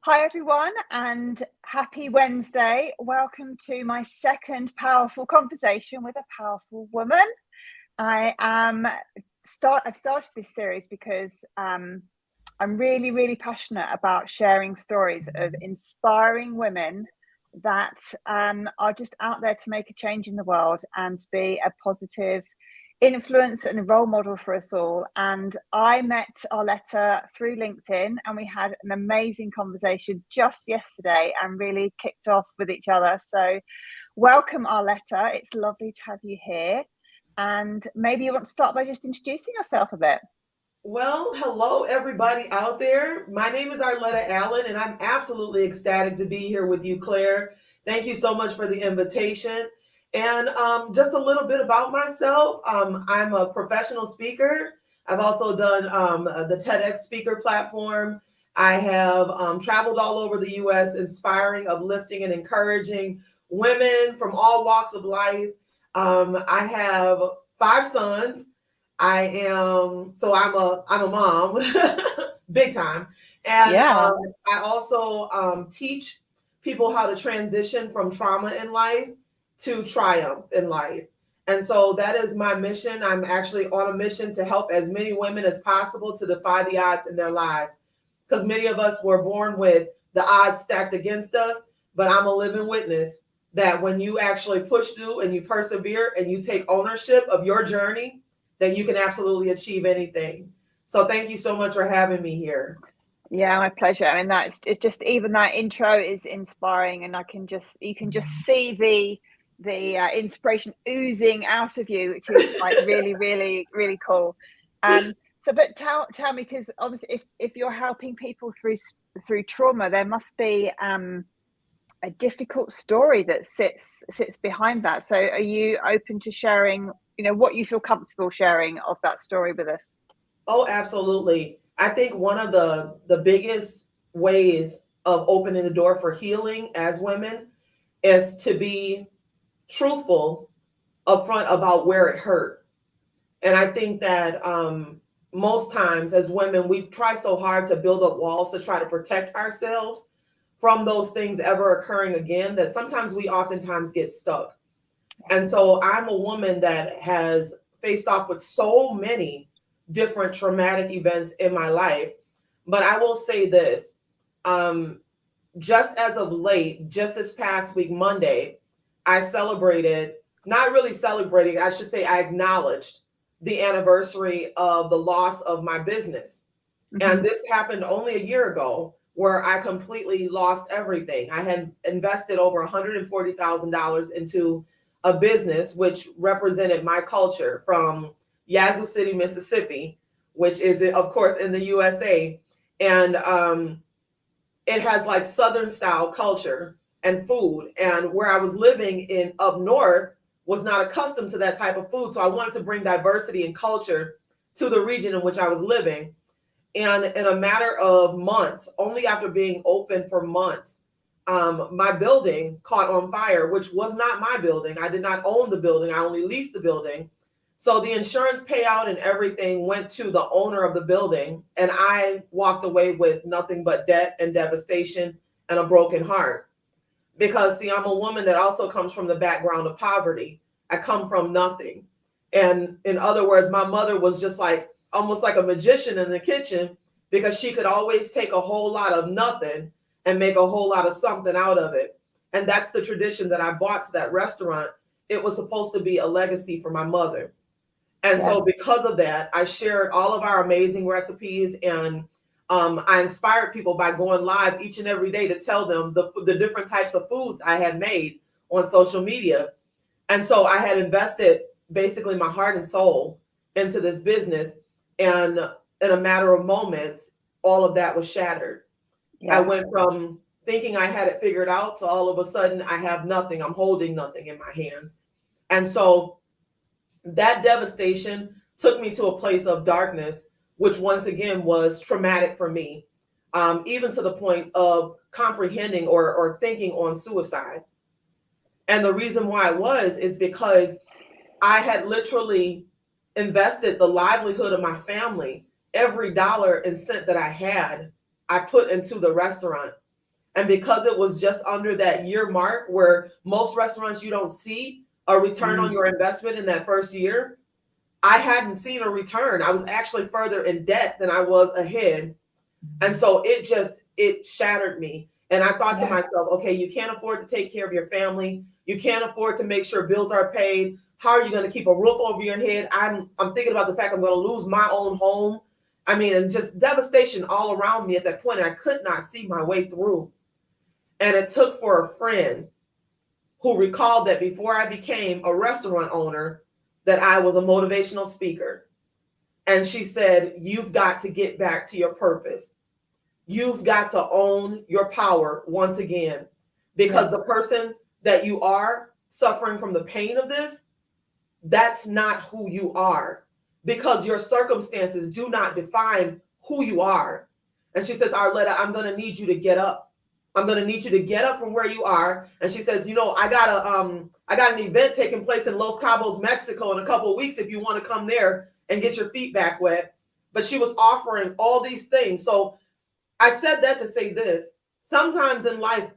Hi, everyone, and happy Wednesday. Welcome to my second powerful conversation with a powerful woman. I've started this series because I'm really passionate about sharing stories of inspiring women that are just out there to make a change in the world and be a positive influence and a role model for us all. And I met Arletta through LinkedIn, and we had an amazing conversation just yesterday and really kicked off with each other. So welcome, Arletta. It's lovely to have you here. And maybe you want to start by just introducing yourself a bit. Well, hello, everybody out there. My name is Arletta Allen, and I'm absolutely ecstatic to be here with you, Claire. Thank you so much for the invitation. And just a little bit about myself. I'm a professional speaker. I've also done the TEDx speaker platform. I have traveled all over the U.S., inspiring, uplifting, and encouraging women from all walks of life. I have 5 sons. I'm a mom, big time. And Yeah. I also teach people how to transition from trauma in life to triumph in life. And so that is my mission. I'm actually on a mission to help as many women as possible to defy the odds in their lives. Because many of us were born with the odds stacked against us, but I'm a living witness that when you actually push through and you persevere and you take ownership of your journey, that you can absolutely achieve anything. So thank you so much for having me here. Yeah, my pleasure. I mean, it's just even that intro is inspiring, and you can just see the inspiration oozing out of you, which is like really cool. But tell me, because obviously, if you're helping people through trauma, there must be a difficult story that sits behind that. So, are you open to sharing, what you feel comfortable sharing of that story with us? Oh, absolutely. I think one of the biggest ways of opening the door for healing as women is to be truthful upfront about where it hurt. And I think that most times as women, we try so hard to build up walls to try to protect ourselves from those things ever occurring again that sometimes we oftentimes get stuck. And so I'm a woman that has faced off with so many different traumatic events in my life. But I will say this, just as of late, just this past week, Monday, I celebrated, not really celebrating, I should say I acknowledged the anniversary of the loss of my business. Mm-hmm. And this happened only a year ago where I completely lost everything. I had invested over $140,000 into a business which represented my culture from Yazoo City, Mississippi, which is, of course, in the USA. And it has like Southern style culture and food. And where I was living in up north was not accustomed to that type of food. So I wanted to bring diversity and culture to the region in which I was living. And in a matter of months, only after being open for months, my building caught on fire, which was not my building. I did not own the building. I only leased the building. So the insurance payout and everything went to the owner of the building. And I walked away with nothing but debt and devastation and a broken heart. Because, see, I'm a woman that also comes from the background of poverty. I come from nothing. And in other words, my mother was just like almost like a magician in the kitchen because she could always take a whole lot of nothing and make a whole lot of something out of it. And that's the tradition that I brought to that restaurant. It was supposed to be a legacy for my mother. And so because of that, I shared all of our amazing recipes, and I inspired people by going live each and every day to tell them the different types of foods I had made on social media. And so I had invested basically my heart and soul into this business. And in a matter of moments, all of that was shattered. I went from thinking I had it figured out to all of a sudden I have nothing. I'm holding nothing in my hands. And so that devastation took me to a place of darkness, which once again was traumatic for me, even to the point of comprehending or thinking on suicide. And the reason why is because I had literally invested the livelihood of my family. Every dollar and cent that I had, I put into the restaurant. And because it was just under that year mark where most restaurants, you don't see a return on your investment in that first year, I hadn't seen a return. I was actually further in debt than I was ahead. And so it shattered me. And I thought to myself, okay, you can't afford to take care of your family. You can't afford to make sure bills are paid. How are you going to keep a roof over your head? I'm thinking about the fact I'm going to lose my own home. I mean, and just devastation all around me at that point. I could not see my way through. And it took for a friend who recalled that before I became a restaurant owner, that I was a motivational speaker. And she said, you've got to get back to your purpose. You've got to own your power once again, because the person that you are suffering from the pain of this, that's not who you are, because your circumstances do not define who you are. And she says, Arletta, I'm going to need you to get up. I'm going to need you to get up from where you are. And she says, you know, I got an event taking place in Los Cabos, Mexico in a couple of weeks if you want to come there and get your feet back wet. But she was offering all these things. So I said that to say this. Sometimes in life,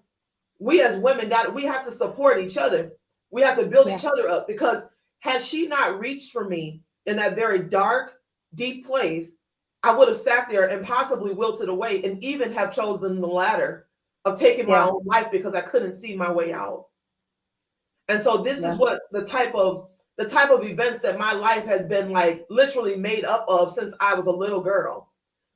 we as women we have to support each other. We have to build each other up, because had she not reached for me in that very dark, deep place, I would have sat there and possibly wilted away and even have chosen the latter of taking my own life, because I couldn't see my way out. And so this is what the type of events that my life has been like literally made up of since I was a little girl.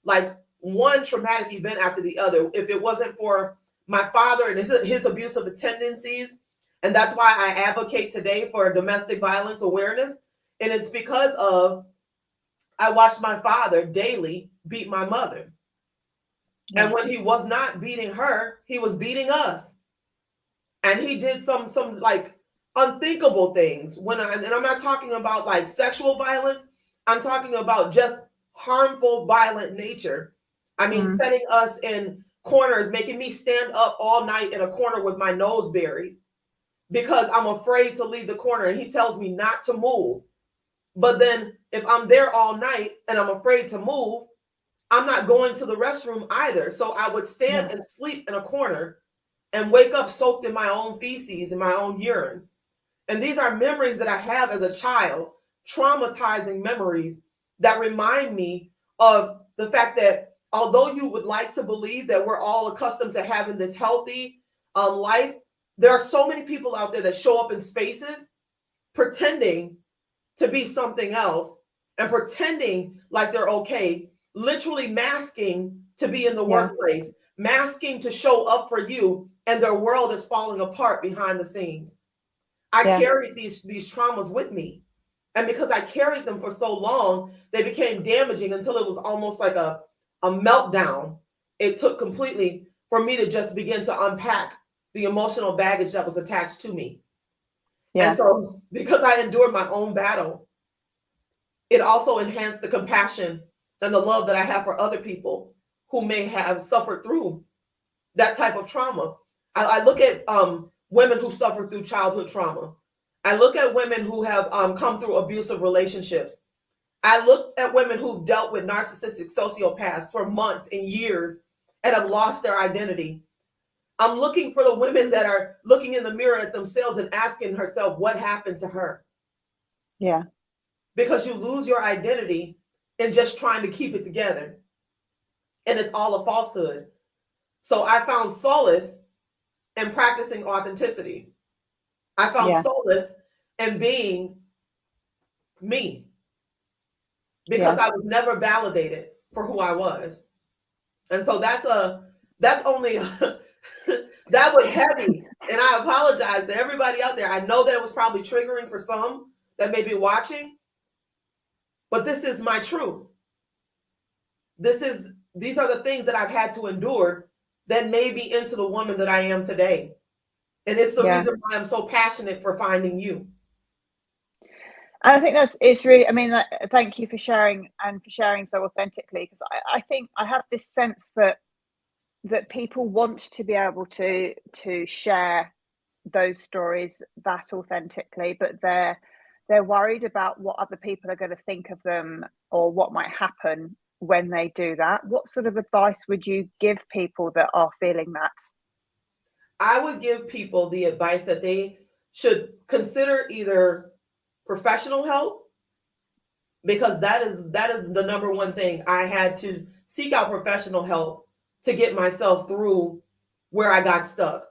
Like one traumatic event after the other. If it wasn't for my father and his abusive tendencies, and that's why I advocate today for domestic violence awareness. And it's because I watched my father daily beat my mother. And when he was not beating her, he was beating us. And he did some like unthinkable things. And I'm not talking about like sexual violence. I'm talking about just harmful, violent nature. I mean, setting us in corners, making me stand up all night in a corner with my nose buried because I'm afraid to leave the corner. And he tells me not to move. But then if I'm there all night and I'm afraid to move, I'm not going to the restroom either. So I would stand and sleep in a corner and wake up soaked in my own feces and my own urine. And these are memories that I have as a child, traumatizing memories that remind me of the fact that although you would like to believe that we're all accustomed to having this healthy life, there are so many people out there that show up in spaces pretending to be something else and pretending like they're okay, literally masking to be in the workplace, masking to show up for you, and their world is falling apart behind the scenes. I carried these traumas with me. And because I carried them for so long, they became damaging until it was almost like a meltdown. It took completely for me to just begin to unpack the emotional baggage that was attached to me. And so because I endured my own battle, it also enhanced the compassion and the love that I have for other people who may have suffered through that type of trauma. I look at women who suffer through childhood trauma. I look at women who have come through abusive relationships. I look at women who've dealt with narcissistic sociopaths for months and years and have lost their identity. I'm looking for the women that are looking in the mirror at themselves and asking herself, what happened to her? Yeah. Because you lose your identity in just trying to keep it together. And it's all a falsehood. So I found solace in practicing authenticity. I found solace in being me, because I was never validated for who I was. And so that's only that was heavy. And I apologize to everybody out there. I know that it was probably triggering for some that may be watching, but this is my truth. These are the things that I've had to endure that made me into the woman that I am today. And it's the reason why I'm so passionate for finding you. I think it's really, I mean, thank you for sharing and for sharing so authentically, because I think I have this sense that people want to be able to share those stories that authentically, but they're worried about what other people are going to think of them or what might happen when they do that. What sort of advice would you give people that are feeling that? I would give people the advice that they should consider either professional help, because that is the number one thing. I had to seek out professional help to get myself through where I got stuck.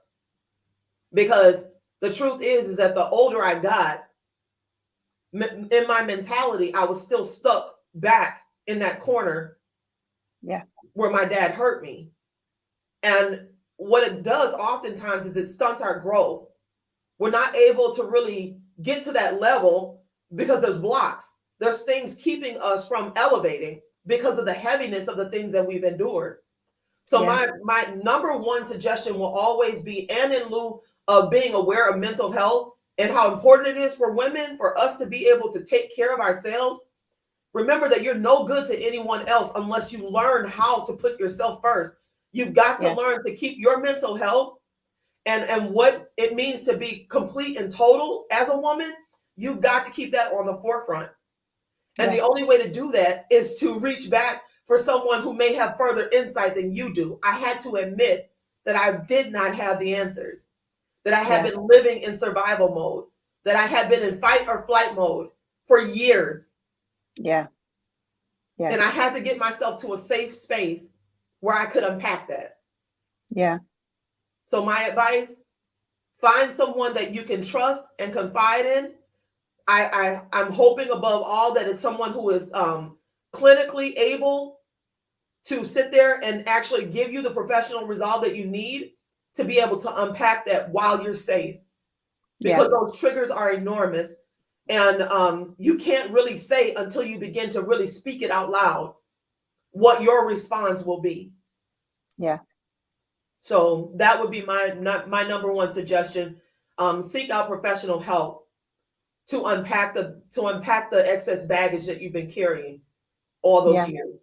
Because the truth is that the older I got, in my mentality, I was still stuck back in that corner, where my dad hurt me. And what it does oftentimes is it stunts our growth. We're not able to really get to that level because there's blocks. There's things keeping us from elevating because of the heaviness of the things that we've endured. So my number one suggestion will always be, and in lieu of being aware of mental health and how important it is for women, for us to be able to take care of ourselves, remember that you're no good to anyone else unless you learn how to put yourself first. You've got to learn to keep your mental health and what it means to be complete and total as a woman. You've got to keep that on the forefront. And the only way to do that is to reach back for someone who may have further insight than you do. I had to admit that I did not have the answers, that I had been living in survival mode, that I had been in fight or flight mode for years. And I had to get myself to a safe space where I could unpack that. So my advice, find someone that you can trust and confide in. I'm hoping above all that it's someone who is clinically able to sit there and actually give you the professional resolve that you need to be able to unpack that while you're safe. Because those triggers are enormous. And you can't really say until you begin to really speak it out loud what your response will be. So that would be my number one suggestion. Seek out professional help to unpack the excess baggage that you've been carrying all those years.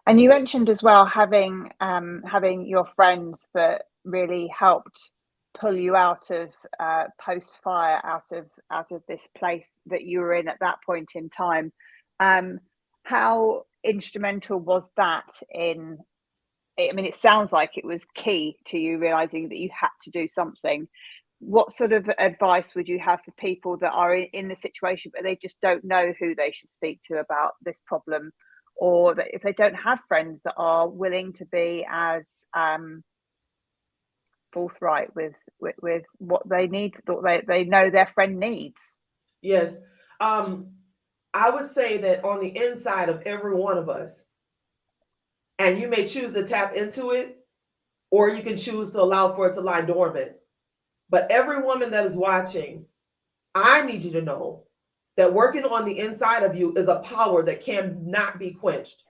And you mentioned as well having your friends that really helped pull you out of post-fire, out of this place that you were in at that point in time. How instrumental was that in? I mean, it sounds like it was key to you realizing that you had to do something. What sort of advice would you have for people that are in the situation but they just don't know who they should speak to about this problem, or that if they don't have friends that are willing to be as forthright with what they need, what they know their friend needs? Yes. I would say that on the inside of every one of us, and you may choose to tap into it, or you can choose to allow for it to lie dormant. But every woman that is watching, I need you to know that working on the inside of you is a power that cannot be quenched.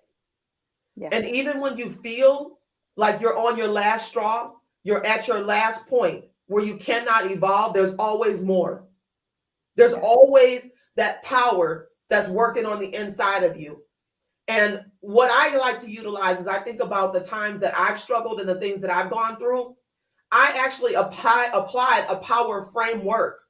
And even when you feel like you're on your last straw, you're at your last point where you cannot evolve, there's always more. There's always that power that's working on the inside of you. And what I like to utilize is I think about the times that I've struggled and the things that I've gone through. I actually applied a power framework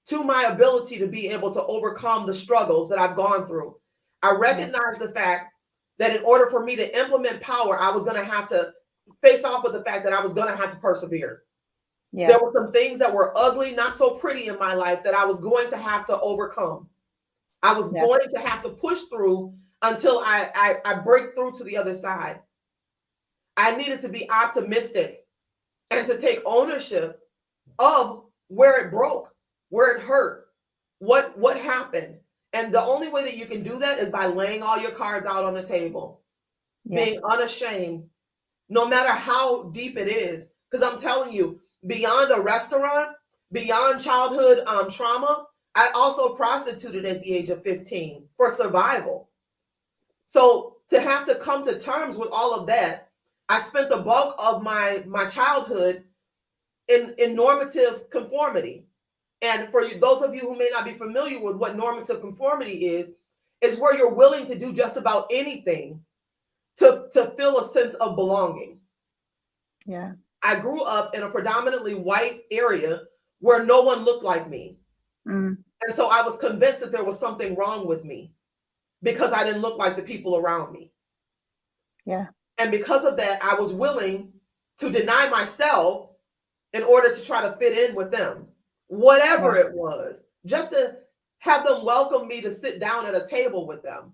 to my ability to be able to overcome the struggles that I've gone through. I recognize the fact that in order for me to implement power, I was going to have to face off with the fact that I was going to have to persevere. There were some things that were ugly, not so pretty in my life that I was going to have to overcome. I was going to have to push through until I break through to the other side. I needed to be optimistic and to take ownership of where it broke, where it hurt, what happened. And the only way that you can do that is by laying all your cards out on the table, being unashamed, no matter how deep it is. Because I'm telling you, beyond a restaurant, beyond childhood trauma, I also prostituted at the age of 15 for survival. So to have to come to terms with all of that, I spent the bulk of my childhood in normative conformity. And for you, those of you who may not be familiar with what normative conformity is where you're willing to do just about anything to feel a sense of belonging. I grew up in a predominantly white area where no one looked like me. And so I was convinced that there was something wrong with me because I didn't look like the people around me. And because of that, I was willing to deny myself in order to try to fit in with them, whatever it was, just to have them welcome me to sit down at a table with them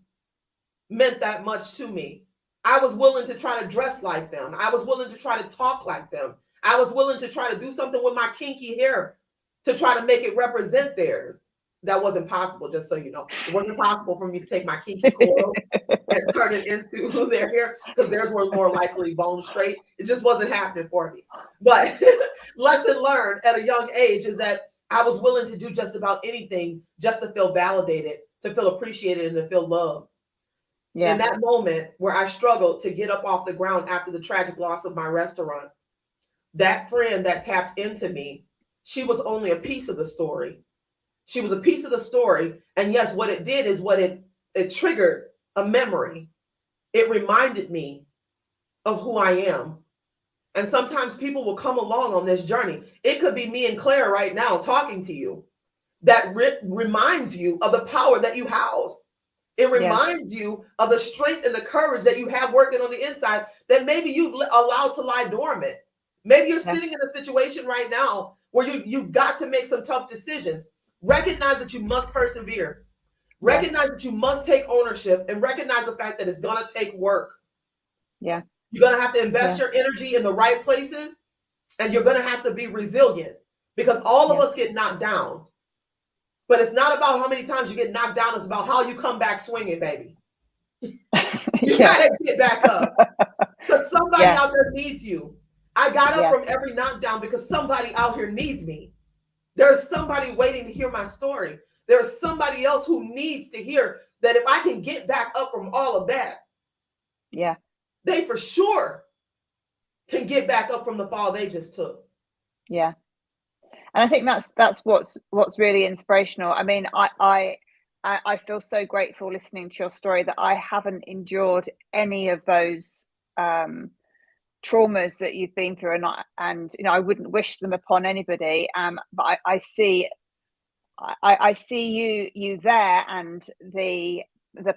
meant that much to me. I was willing to try to dress like them. I was willing to try to talk like them. I was willing to try to do something with my kinky hair to try to make it represent theirs. That wasn't possible, just so you know. It wasn't possible for me to take my kinky coil and turn it into their hair, because theirs were more likely bone straight. It just wasn't happening for me. But lesson learned at a young age is that I was willing to do just about anything just to feel validated, to feel appreciated, and to feel loved. Yeah. In that moment where I struggled to get up off the ground after the tragic loss of my restaurant, that friend that tapped into me, she was only a piece of the story. She was a piece of the story. And yes, what it did is it triggered a memory. It reminded me of who I am. And sometimes people will come along on this journey. It could be me and Claire right now talking to you that reminds you of the power that you house. It reminds you of the strength and the courage that you have working on the inside that maybe you've allowed to lie dormant. Maybe you're sitting in a situation right now where you've got to make some tough decisions. Recognize that you must persevere. Recognize that you must take ownership, and recognize the fact that it's going to take work. Yeah. You're going to have to invest your energy in the right places, and you're going to have to be resilient, because all of us get knocked down. But it's not about how many times you get knocked down. It's about how you come back swinging, baby. You gotta get back up, because somebody out there needs you. I got up from every knockdown because somebody out here needs me. There's somebody waiting to hear my story. There's somebody else who needs to hear that if I can get back up from all of that, they for sure can get back up from the fall they just took. Yeah. And I think that's what's really inspirational. I mean, I feel so grateful listening to your story that I haven't endured any of those traumas that you've been through, and you know, I wouldn't wish them upon anybody. But I see you there, and the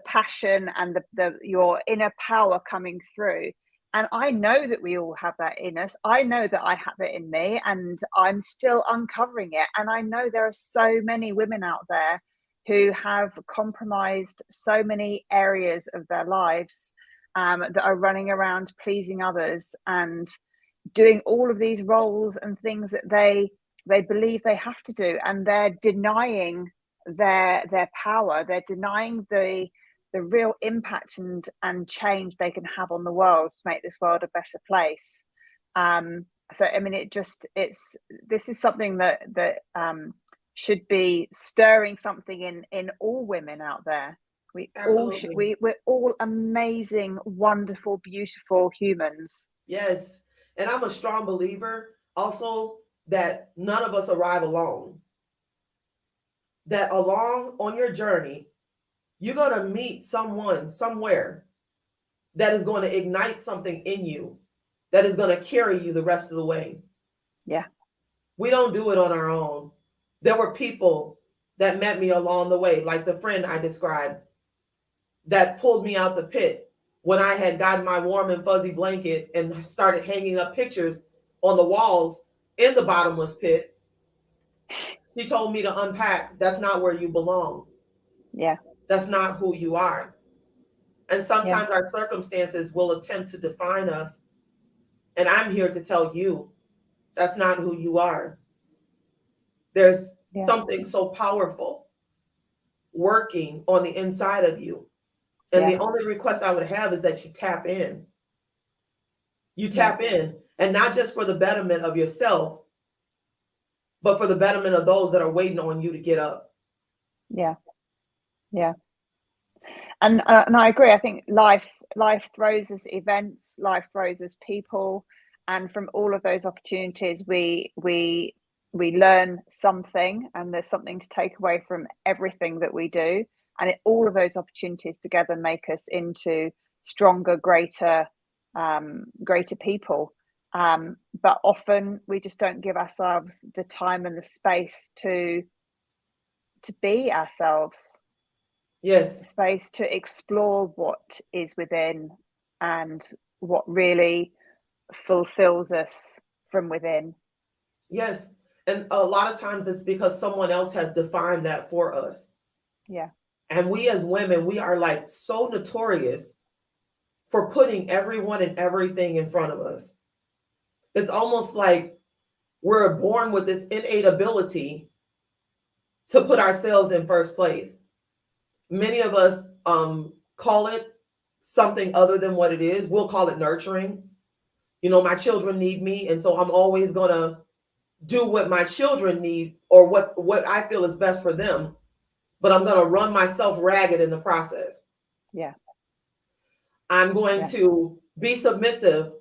passion and your inner power coming through. And I know that we all have that in us. I know that I have it in me, and I'm still uncovering it. And I know there are so many women out there who have compromised so many areas of their lives, that are running around pleasing others and doing all of these roles and things that they believe they have to do. And they're denying their power. They're denying the real impact and change they can have on the world to make this world a better place. So I mean, this is something that should be stirring something in all women out there. We're all amazing, wonderful, beautiful humans. Yes. And I'm a strong believer also that none of us arrive alone. That along on your journey, you're going to meet someone somewhere that is going to ignite something in you that is going to carry you the rest of the way. Yeah. We don't do it on our own. There were people that met me along the way, like the friend I described, that pulled me out the pit when I had gotten my warm and fuzzy blanket and started hanging up pictures on the walls in the bottomless pit. She told me to unpack. That's not where you belong. Yeah. That's not who you are. And sometimes our circumstances will attempt to define us. And I'm here to tell you, that's not who you are. There's something so powerful working on the inside of you. And the only request I would have is that you tap in. You tap in, and not just for the betterment of yourself, but for the betterment of those that are waiting on you to get up. Yeah. Yeah. And I agree. I think life throws us events, life throws us people, and from all of those opportunities, we learn something, and there's something to take away from everything that we do. And all of those opportunities together make us into stronger, greater people. But often we just don't give ourselves the time and the space to be ourselves. Yes. Space to explore what is within and what really fulfills us from within. Yes. And a lot of times it's because someone else has defined that for us. Yeah. And we as women, we are like so notorious for putting everyone and everything in front of us. It's almost like we're born with this innate ability to put ourselves in first place. Many of us call it something other than what it is. We'll call it nurturing. You know, my children need me, and so I'm always going to do what my children need or what I feel is best for them, but I'm going to run myself ragged in the process. Yeah. I'm going to be submissive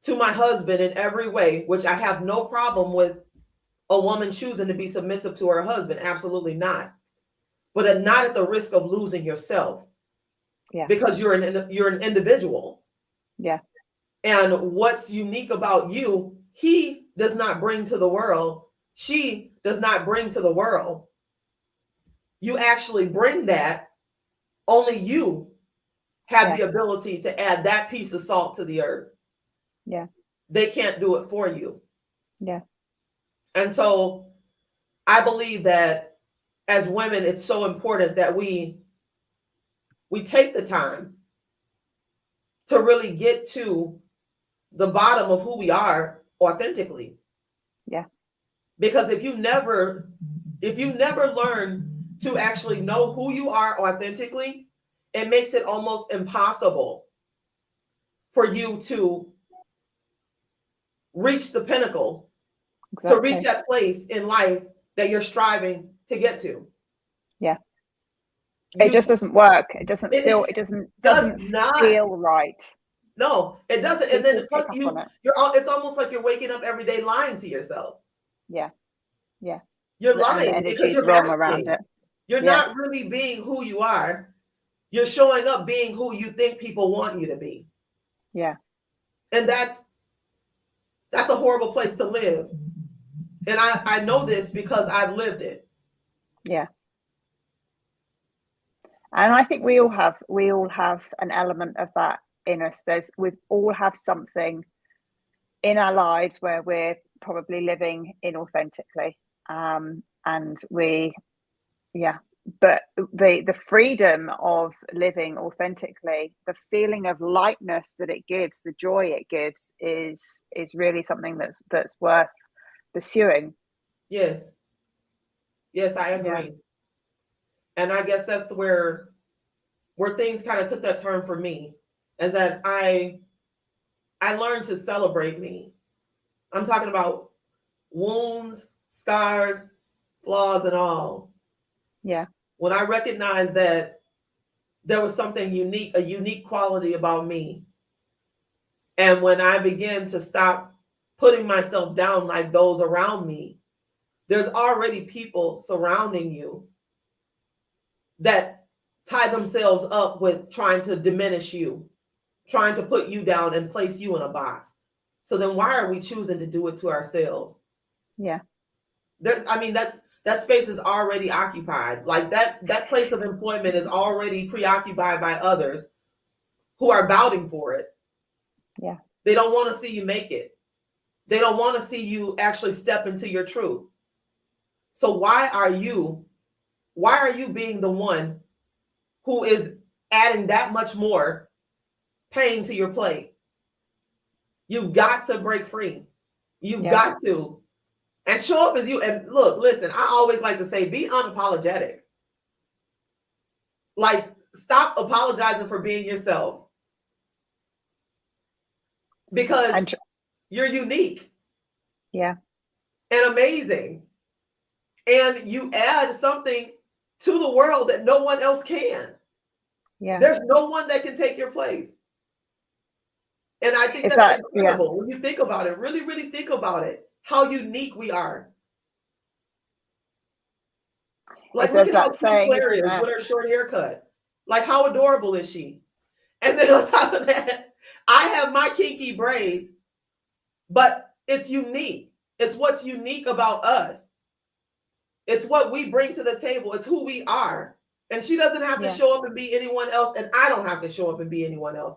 to my husband in every way, which I have no problem with a woman choosing to be submissive to her husband. Absolutely not. But not at the risk of losing yourself. Yeah. Because you're an individual. Yeah. And what's unique about you, he does not bring to the world. She does not bring to the world. You actually bring that. Only you have the ability to add that piece of salt to the earth. Yeah. They can't do it for you. Yeah. And so I believe that as women, it's so important that we take the time to really get to the bottom of who we are authentically. Yeah. Because if you never learn to actually know who you are authentically, it makes it almost impossible for you to reach the pinnacle, to reach that place in life that you're striving to get to. Yeah. It just doesn't work. It doesn't feel, it doesn't feel right. No, it doesn't. And then plus it's almost like you're waking up every day lying to yourself. Yeah. Yeah. You're lying because you're wrong around it. You're not really being who you are. You're showing up being who you think people want you to be. Yeah. And that's a horrible place to live. And I know this because I've lived it. Yeah. And I think we all have an element of that in us. We all have something in our lives where we're probably living inauthentically. And but the freedom of living authentically, the feeling of lightness that it gives, the joy it gives is really something that's worth pursuing. Yes. Yes, I agree. Yeah. And I guess that's where things kind of took that turn for me, is that I learned to celebrate me. I'm talking about wounds, scars, flaws, and all. Yeah. When I recognized that there was something unique, a unique quality about me. And when I began to stop putting myself down like those around me, there's already people surrounding you that tie themselves up with trying to diminish you, trying to put you down and place you in a box. So then why are we choosing to do it to ourselves? Yeah. That space is already occupied. Like that place of employment is already preoccupied by others who are vouching for it. Yeah. They don't want to see you make it. They don't want to see you actually step into your truth. So why are you being the one who is adding that much more pain to your plate? You've got to break free. You've got to. And show up as you. And look, listen, I always like to say, be unapologetic. Like, stop apologizing for being yourself. Because you're unique. Yeah. And amazing. And you add something to the world that no one else can. Yeah. There's no one that can take your place. And I think that's incredible when you think about it. Really, really think about it. How unique we are. Like, look at how cute Claire is with her short haircut. Like, how adorable is she? And then on top of that, I have my kinky braids, but it's unique. It's what's unique about us. It's what we bring to the table. It's who we are. And she doesn't have to show up and be anyone else. And I don't have to show up and be anyone else.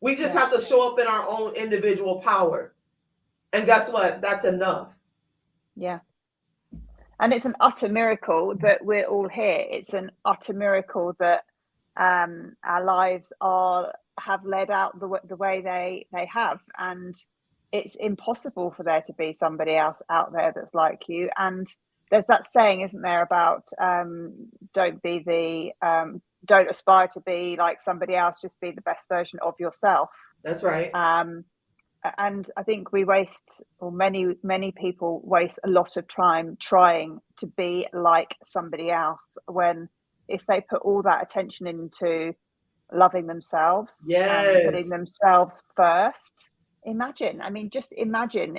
We just have to show up in our own individual power. And guess what? That's enough. Yeah. And it's an utter miracle that we're all here. It's an utter miracle that our lives have led out the way they have. And it's impossible for there to be somebody else out there that's like you. And there's that saying, isn't there, about don't aspire to be like somebody else, just be the best version of yourself. That's right. And I think many people waste a lot of time trying to be like somebody else, when if they put all that attention into loving themselves, and putting themselves first. Just imagine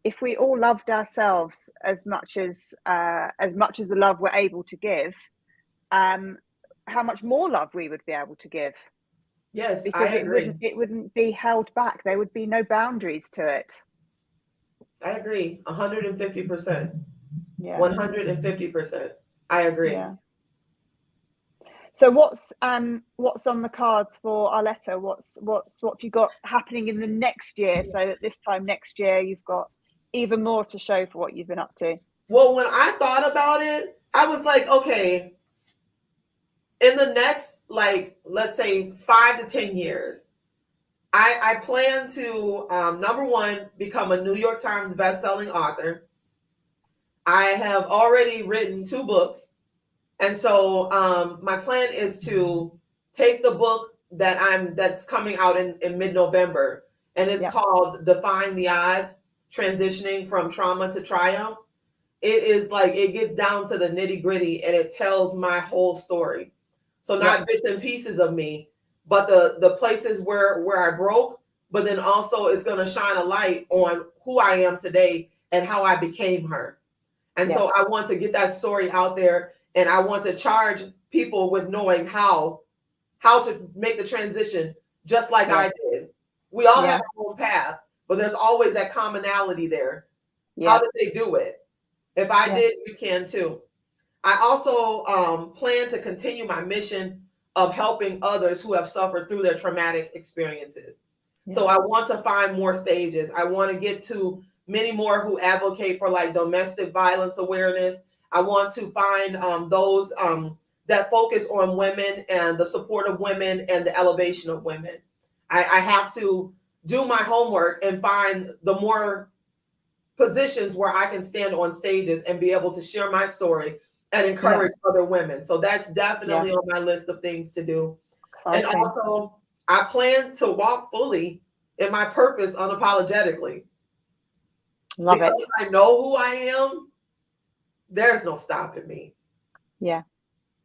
if we all loved ourselves as much as the love we're able to give, how much more love we would be able to give. Yes, because I agree. It wouldn't be held back. There would be no boundaries to it. I agree, 150%. Yeah, 150%. I agree. Yeah. So what's on the cards for Arletta? What have you got happening in the next year, so that this time next year you've got even more to show for what you've been up to? Well, when I thought about it, I was like, okay, in the next, like, let's say 5 to 10 years, I plan to, number one, become a New York Times bestselling author. I have already written 2 books. And so my plan is to take the book that's coming out in mid-November, and it's called Defying the Odds, Transitioning from Trauma to Triumph. It is like, it gets down to the nitty-gritty, and it tells my whole story. So not bits and pieces of me, but the places where I broke, but then also it's going to shine a light on who I am today and how I became her. And so I want to get that story out there, and I want to charge people with knowing how to make the transition just like I did. We all have our own path, but there's always that commonality there. How did they do it? If I did, you can too. I also plan to continue my mission of helping others who have suffered through their traumatic experiences. So I want to find more stages. I want to get to many more who advocate for like domestic violence awareness. I want to find those that focus on women and the support of women and the elevation of women. I have to do my homework and find the more positions where I can stand on stages and be able to share my story and encourage other women. So that's definitely on my list of things to do. Exciting. And also, I plan to walk fully in my purpose unapologetically. Love because it. I know who I am. There's no stopping me. Yeah.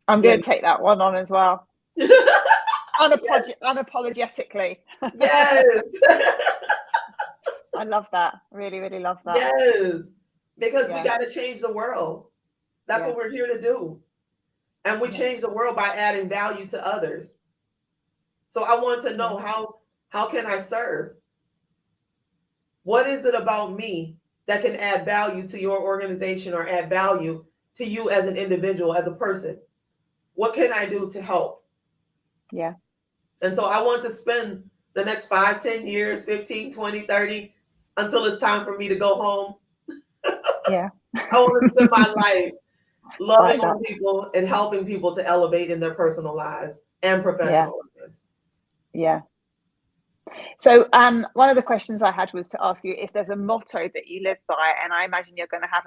I'm going to take that one on as well. Unapologetically. Yes. I love that. Really, really love that. Yes. Because we got to change the world. That's what we're here to do. And we change the world by adding value to others. So I want to know how can I serve? What is it about me that can add value to your organization or add value to you as an individual, as a person? What can I do to help? Yeah. And so I want to spend the next 5, 10 years, 15, 20, 30, until it's time for me to go home. Yeah. I want to spend my life loving on people and helping people to elevate in their personal lives and professional lives. Yeah. So one of the questions I had was to ask you if there's a motto that you live by, and I imagine you're going to have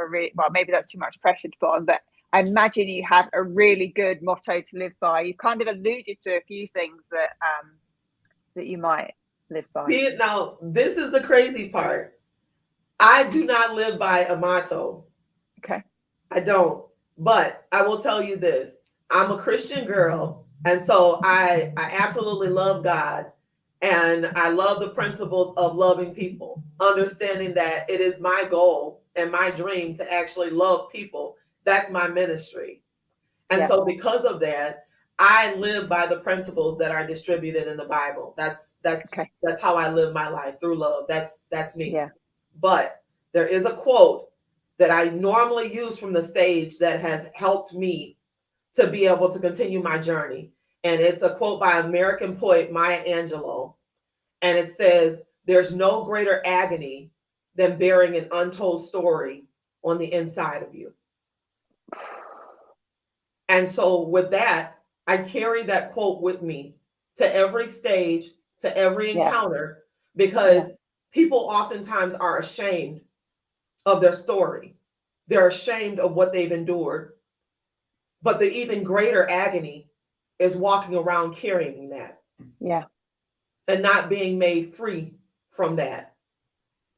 maybe that's too much pressure to put on, but I imagine you have a really good motto to live by. You kind of alluded to a few things that you might live by. See, now this is the crazy part. I do not live by a motto. Okay. I don't. But I will tell you this. I'm a Christian girl, and so I absolutely love God. And I love the principles of loving people, understanding that it is my goal and my dream to actually love people. That's my ministry. And so because of that, I live by the principles that are distributed in the Bible. That's how I live my life, through love. That's me. Yeah. But there is a quote that I normally use from the stage that has helped me to be able to continue my journey. And it's a quote by American poet Maya Angelou. And it says, there's no greater agony than bearing an untold story on the inside of you. And so with that, I carry that quote with me to every stage, to every encounter, because people oftentimes are ashamed of their story. They're ashamed of what they've endured. But the even greater agony is walking around carrying that. Yeah. And not being made free from that.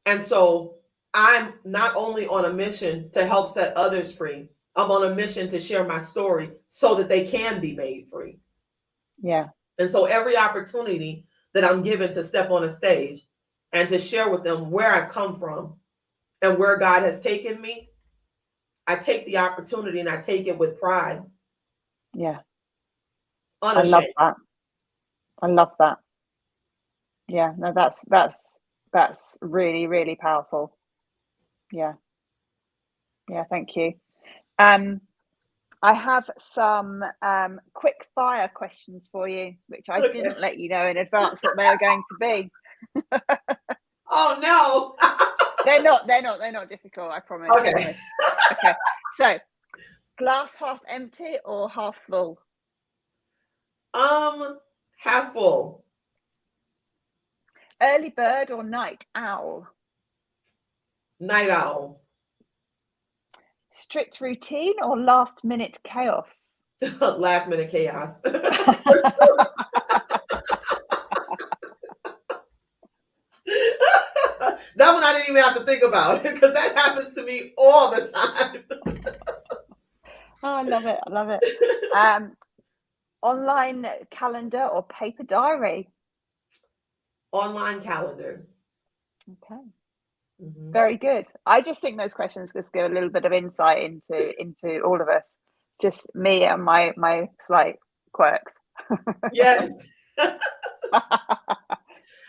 And so I'm not only on a mission to help set others free, I'm on a mission to share my story so that they can be made free. Yeah. And so every opportunity that I'm given to step on a stage and to share with them where I've come from and where God has taken me, I take the opportunity and I take it with pride. Yeah. Unashamed. I love that. I love that. Yeah, no, that's really, really powerful. Yeah. Yeah, thank you. I have some quick fire questions for you, which I didn't let you know in advance what they were going to be. Oh no. They're not difficult, I promise. Okay. Okay. So, glass half empty or half full? Half full. Early bird or night owl? Night owl. Strict routine or last minute chaos? Last minute chaos. That one I didn't even have to think about because that happens to me all the time. Oh, I love it. I love it. Online calendar or paper diary? Online calendar. Okay. Mm-hmm. Very good. I just think those questions just give a little bit of insight into all of us. Just me and my slight quirks. Yes.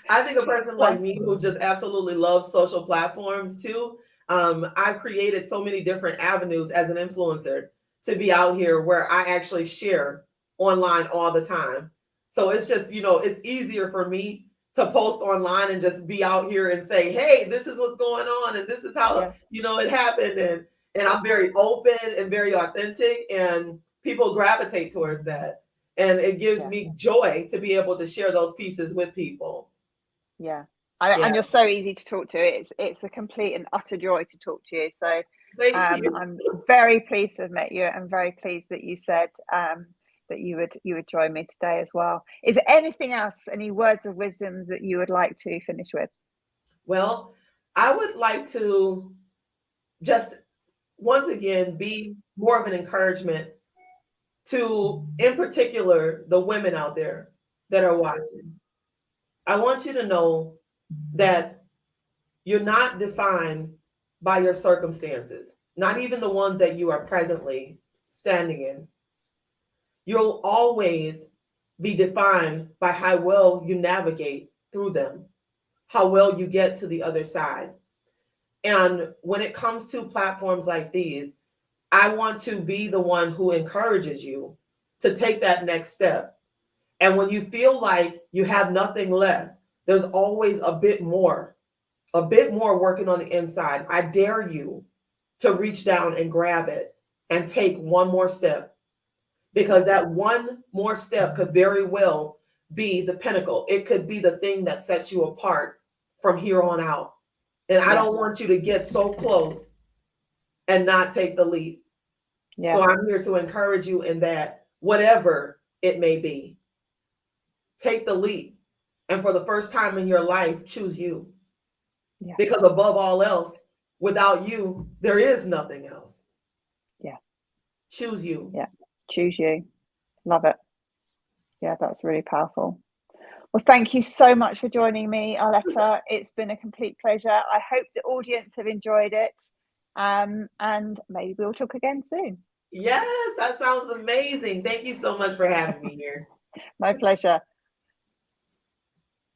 I think a person like me who just absolutely loves social platforms too. I've created so many different avenues as an influencer to be out here where I actually share online all the time. So it's just, it's easier for me to post online and just be out here and say, hey, this is what's going on. And this is how, it happened. And I'm very open and very authentic, and people gravitate towards that. And it gives me joy to be able to share those pieces with people. Yeah. And you're so easy to talk to. It's a complete and utter joy to talk to you. So thank you. I'm very pleased to have met you, and very pleased that you said that you would join me today as well. Is there anything else, any words of wisdoms that you would like to finish with? Well, I would like to just once again be more of an encouragement to, in particular, the women out there that are watching. I want you to know that you're not defined by your circumstances, not even the ones that you are presently standing in. You'll always be defined by how well you navigate through them, how well you get to the other side. And when it comes to platforms like these, I want to be the one who encourages you to take that next step. And when you feel like you have nothing left, there's always a bit more working on the inside. I dare you to reach down and grab it and take one more step, because that one more step could very well be the pinnacle. It could be the thing that sets you apart from here on out. And I don't want you to get so close and not take the leap. So I'm here to encourage you in that, whatever it may be, take the leap. And for the first time in your life, choose you. Because above all else, without you, there is nothing else. Yeah. Choose you. Yeah. Choose you. Love it. Yeah, that's really powerful. Well, thank you so much for joining me, Arletta. It's been a complete pleasure. I hope the audience have enjoyed it. And maybe we'll talk again soon. Yes, that sounds amazing. Thank you so much for having me here. My pleasure.